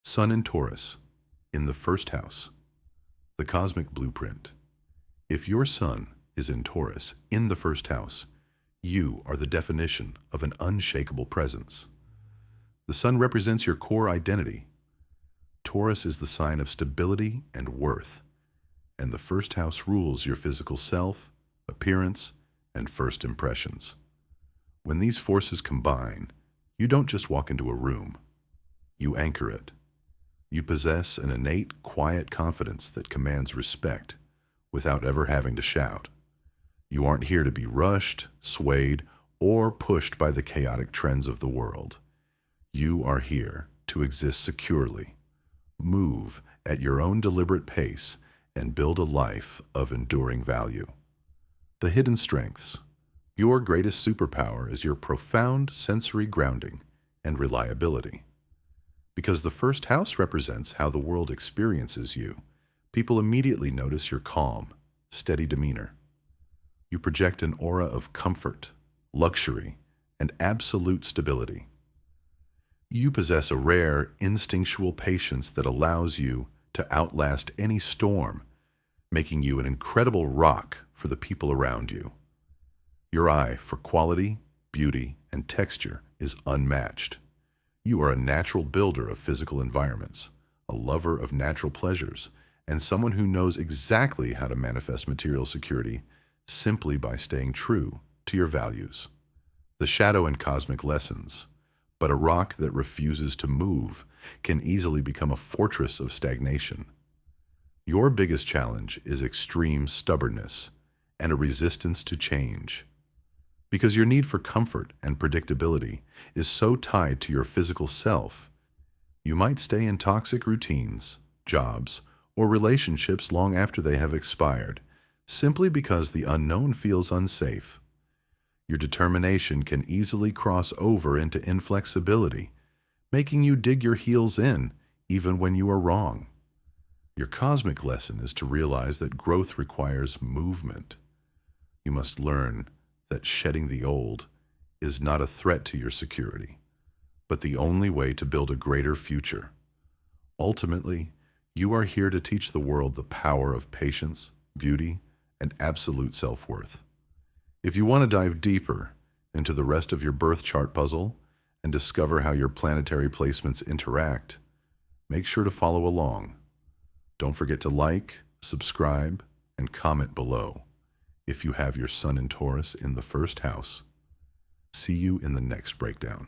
Sun in Taurus, in the first house. The cosmic blueprint. If your sun is in Taurus, in the first house, you are the definition of an unshakable presence. The sun represents your core identity. Taurus is the sign of stability and worth, and the first house rules your physical self, appearance, and first impressions. When these forces combine, you don't just walk into a room, you anchor it. You possess an innate, quiet confidence that commands respect without ever having to shout. You aren't here to be rushed, swayed, or pushed by the chaotic trends of the world. You are here to exist securely, move at your own deliberate pace, and build a life of enduring value. The hidden strengths. Your greatest superpower is your profound sensory grounding and reliability. Because the first house represents how the world experiences you, people immediately notice your calm, steady demeanor. You project an aura of comfort, luxury, and absolute stability. You possess a rare, instinctual patience that allows you to outlast any storm, making you an incredible rock for the people around you. Your eye for quality, beauty, and texture is unmatched. You are a natural builder of physical environments, a lover of natural pleasures, and someone who knows exactly how to manifest material security simply by staying true to your values. The shadow and cosmic lessons. But a rock that refuses to move can easily become a fortress of stagnation. Your biggest challenge is extreme stubbornness and a resistance to change. Because your need for comfort and predictability is so tied to your physical self, you might stay in toxic routines, jobs, or relationships long after they have expired, simply because the unknown feels unsafe. Your determination can easily cross over into inflexibility, making you dig your heels in even when you are wrong. Your cosmic lesson is to realize that growth requires movement. You must learn that shedding the old is not a threat to your security, but the only way to build a greater future. Ultimately, you are here to teach the world the power of patience, beauty, and absolute self-worth. If you want to dive deeper into the rest of your birth chart puzzle and discover how your planetary placements interact, make sure to follow along. Don't forget to like, subscribe, and comment below if you have your sun in Taurus in the first house. See you in the next breakdown.